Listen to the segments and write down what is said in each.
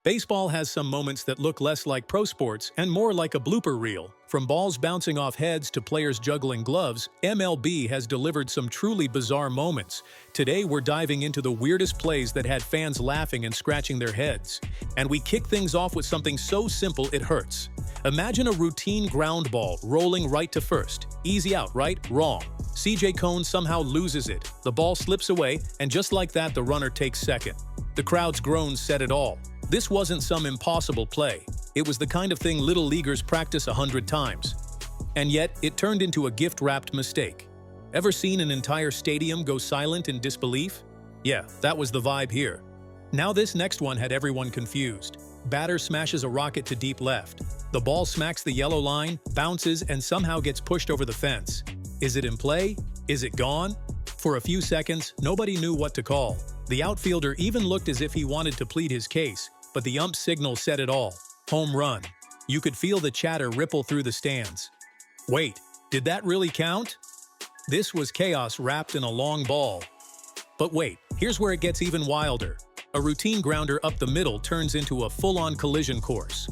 Baseball has some moments that look less like pro sports and more like a blooper reel. From balls bouncing off heads to players juggling gloves, MLB has delivered some truly bizarre moments. Today we're diving into the weirdest plays that had fans laughing and scratching their heads. And we kick things off with something so simple it hurts. Imagine a routine ground ball rolling right to first. Easy out, right? Wrong. CJ Cone somehow loses it. The ball slips away, and just like that, the runner takes second. The crowd's groans said it all. This wasn't some impossible play. It was the kind of thing little leaguers practice 100 times. And yet, it turned into a gift-wrapped mistake. Ever seen an entire stadium go silent in disbelief? Yeah, that was the vibe here. Now this next one had everyone confused. Batter smashes a rocket to deep left. The ball smacks the yellow line, bounces, and somehow gets pushed over the fence. Is it in play? Is it gone? For a few seconds, nobody knew what to call. The outfielder even looked as if he wanted to plead his case, but the ump's signal said it all. Home run. You could feel the chatter ripple through the stands. Wait, did that really count? This was chaos wrapped in a long ball. But wait, here's where it gets even wilder. A routine grounder up the middle turns into a full-on collision course.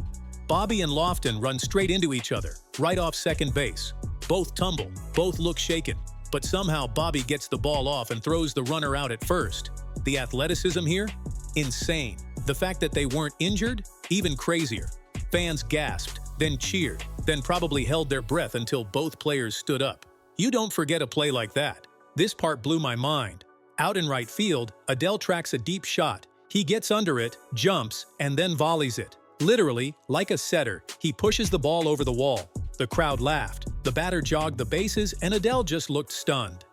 Bobby and Lofton run straight into each other, right off second base. Both tumble, both look shaken, but somehow Bobby gets the ball off and throws the runner out at first. The athleticism here? Insane. The fact that they weren't injured? Even crazier. Fans gasped, then cheered, then probably held their breath until both players stood up. You don't forget a play like that. This part blew my mind. Out in right field, Adell tracks a deep shot. He gets under it, jumps, and then volleys it. Literally, like a setter, he pushes the ball over the wall. The crowd laughed. The batter jogged the bases, and Adell just looked stunned.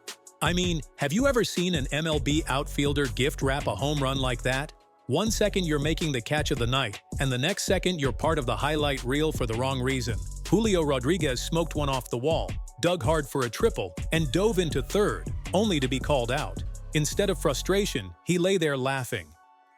I mean, have you ever seen an MLB outfielder gift wrap a home run like that? 1 second you're making the catch of the night, and the next second you're part of the highlight reel for the wrong reason. Julio Rodriguez smoked one off the wall, dug hard for a triple, and dove into third, only to be called out. Instead of frustration, he lay there laughing.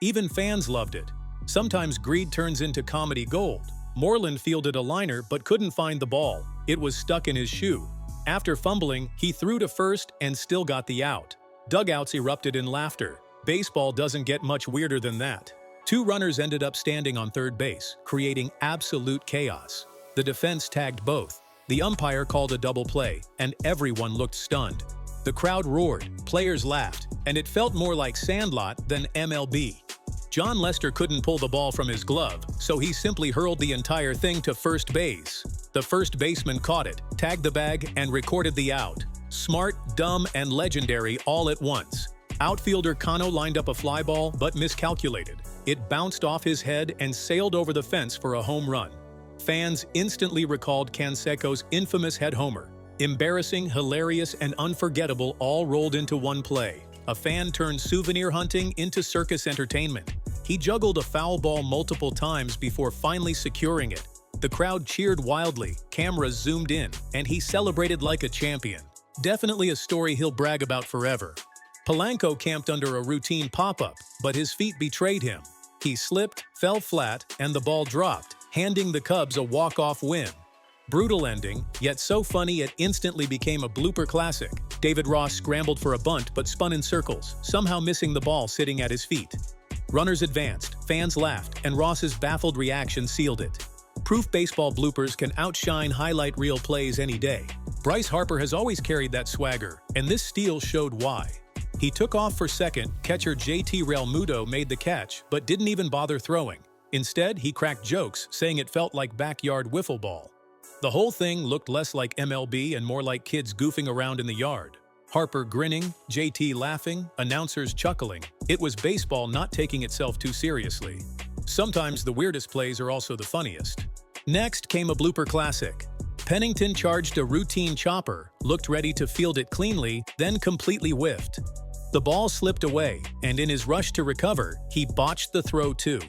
Even fans loved it. Sometimes greed turns into comedy gold. Moreland fielded a liner but couldn't find the ball. It was stuck in his shoe. After fumbling, he threw to first and still got the out. Dugouts erupted in laughter. Baseball doesn't get much weirder than that. Two runners ended up standing on third base, creating absolute chaos. The defense tagged both. The umpire called a double play, and everyone looked stunned. The crowd roared, players laughed, and it felt more like Sandlot than MLB. John Lester couldn't pull the ball from his glove, so he simply hurled the entire thing to first base. The first baseman caught it, tagged the bag, and recorded the out. Smart, dumb, and legendary all at once. Outfielder Cano lined up a fly ball but miscalculated. It bounced off his head and sailed over the fence for a home run. Fans instantly recalled Canseco's infamous head homer. Embarrassing, hilarious, and unforgettable all rolled into one play. A fan turned souvenir hunting into circus entertainment. He juggled a foul ball multiple times before finally securing it. The crowd cheered wildly, cameras zoomed in, and he celebrated like a champion. Definitely a story he'll brag about forever. Polanco camped under a routine pop-up, but his feet betrayed him. He slipped, fell flat, and the ball dropped, handing the Cubs a walk-off win. Brutal ending, yet so funny it instantly became a blooper classic. David Ross scrambled for a bunt but spun in circles, somehow missing the ball sitting at his feet. Runners advanced, fans laughed, and Ross's baffled reaction sealed it. Proof baseball bloopers can outshine highlight reel plays any day. Bryce Harper has always carried that swagger, and this steal showed why. He took off for second, catcher JT Realmuto made the catch, but didn't even bother throwing. Instead, he cracked jokes, saying it felt like backyard wiffle ball. The whole thing looked less like MLB and more like kids goofing around in the yard. Harper grinning, JT laughing, announcers chuckling. It was baseball not taking itself too seriously. Sometimes the weirdest plays are also the funniest. Next came a blooper classic. Pennington charged a routine chopper, looked ready to field it cleanly, then completely whiffed. The ball slipped away, and in his rush to recover, he botched the throw too.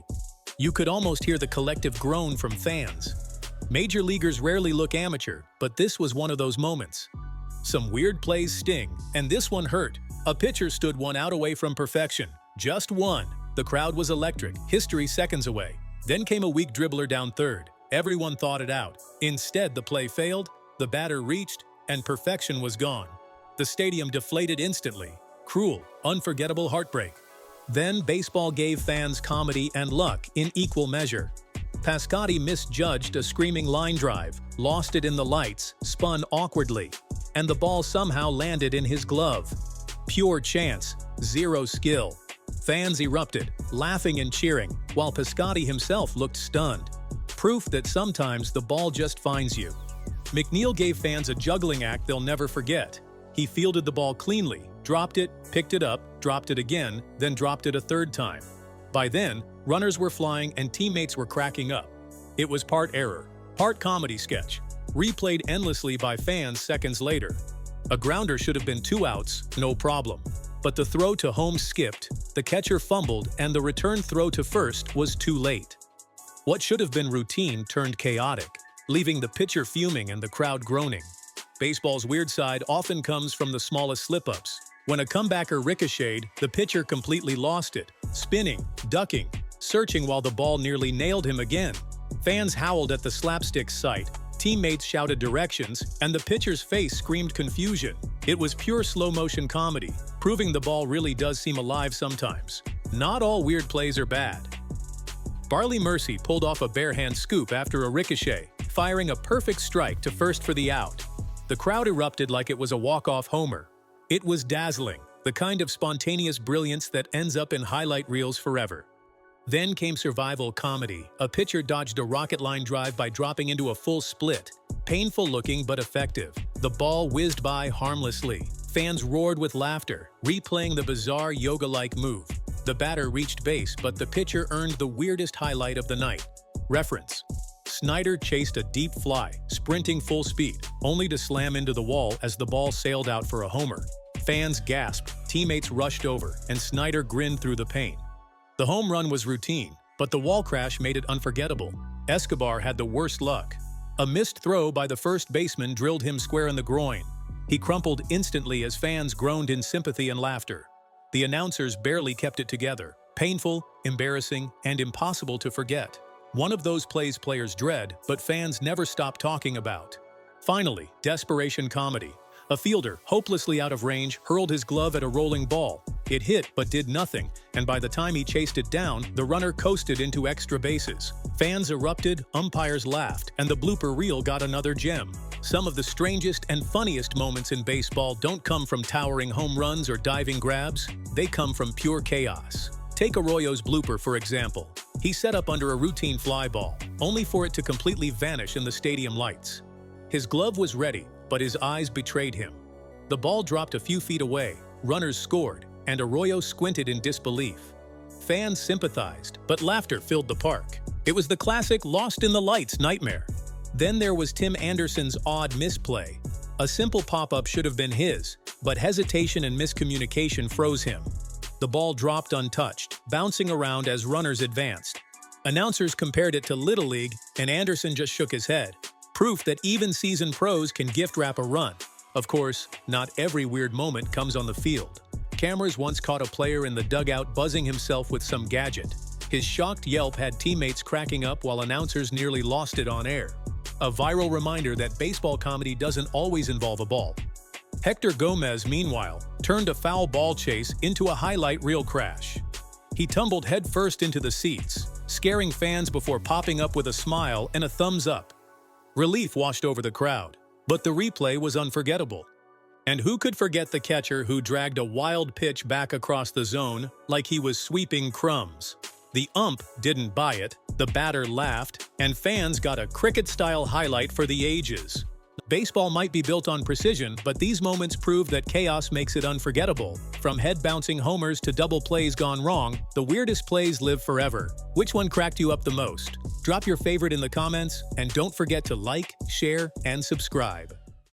You could almost hear the collective groan from fans. Major leaguers rarely look amateur, but this was one of those moments. Some weird plays sting, and this one hurt. A pitcher stood one out away from perfection. Just one. The crowd was electric, history seconds away. Then came a weak dribbler down third. Everyone thought it out. Instead, the play failed, the batter reached, and perfection was gone. The stadium deflated instantly. Cruel, unforgettable heartbreak. Then baseball gave fans comedy and luck in equal measure. Piscotty misjudged a screaming line drive, lost it in the lights, spun awkwardly, and the ball somehow landed in his glove. Pure chance, zero skill. Fans erupted, laughing and cheering, while Piscotty himself looked stunned. Proof that sometimes the ball just finds you. McNeil gave fans a juggling act they'll never forget. He fielded the ball cleanly, dropped it, picked it up, dropped it again, then dropped it a third time. By then, runners were flying and teammates were cracking up. It was part error, part comedy sketch, replayed endlessly by fans seconds later. A grounder should have been 2 outs, no problem. But the throw to home skipped, the catcher fumbled, and the return throw to first was too late. What should have been routine turned chaotic, leaving the pitcher fuming and the crowd groaning. Baseball's weird side often comes from the smallest slip-ups. When a comebacker ricocheted, the pitcher completely lost it, spinning, ducking, searching while the ball nearly nailed him again. Fans howled at the slapstick sight, teammates shouted directions, and the pitcher's face screamed confusion. It was pure slow-motion comedy, proving the ball really does seem alive sometimes. Not all weird plays are bad. Barley Mercy pulled off a bare-hand scoop after a ricochet, firing a perfect strike to first for the out. The crowd erupted like it was a walk-off homer. It was dazzling, the kind of spontaneous brilliance that ends up in highlight reels forever. Then came survival comedy. A pitcher dodged a rocket line drive by dropping into a full split. Painful looking but effective. The ball whizzed by harmlessly. Fans roared with laughter, replaying the bizarre yoga-like move. The batter reached base, but the pitcher earned the weirdest highlight of the night. Reference: Snyder chased a deep fly, sprinting full speed, only to slam into the wall as the ball sailed out for a homer. Fans gasped, teammates rushed over, and Snyder grinned through the pain. The home run was routine, but the wall crash made it unforgettable. Escobar had the worst luck. A missed throw by the first baseman drilled him square in the groin. He crumpled instantly as fans groaned in sympathy and laughter. The announcers barely kept it together. Painful, embarrassing, and impossible to forget. One of those plays players dread, but fans never stop talking about. Finally, desperation comedy. A fielder, hopelessly out of range, hurled his glove at a rolling ball. It hit but did nothing, and by the time he chased it down, the runner coasted into extra bases. Fans erupted, umpires laughed, and the blooper reel got another gem. Some of the strangest and funniest moments in baseball don't come from towering home runs or diving grabs. They come from pure chaos. Take Arroyo's blooper, for example. He set up under a routine fly ball, only for it to completely vanish in the stadium lights. His glove was ready, but his eyes betrayed him. The ball dropped a few feet away, runners scored, and Arroyo squinted in disbelief. Fans sympathized, but laughter filled the park. It was the classic lost in the lights nightmare. Then there was Tim Anderson's odd misplay. A simple pop-up should have been his, but hesitation and miscommunication froze him. The ball dropped untouched, bouncing around as runners advanced. Announcers compared it to Little League, and Anderson just shook his head. Proof that even seasoned pros can gift wrap a run. Of course, not every weird moment comes on the field. Cameras once caught a player in the dugout buzzing himself with some gadget. His shocked yelp had teammates cracking up while announcers nearly lost it on air. A viral reminder that baseball comedy doesn't always involve a ball. Hector Gomez, meanwhile, turned a foul ball chase into a highlight reel crash. He tumbled headfirst into the seats, scaring fans before popping up with a smile and a thumbs up. Relief washed over the crowd, but the replay was unforgettable. And who could forget the catcher who dragged a wild pitch back across the zone like he was sweeping crumbs? The ump didn't buy it, the batter laughed, and fans got a cricket-style highlight for the ages. Baseball might be built on precision, but these moments prove that chaos makes it unforgettable. From head-bouncing homers to double plays gone wrong, the weirdest plays live forever. Which one cracked you up the most? Drop your favorite in the comments, and don't forget to like, share, and subscribe.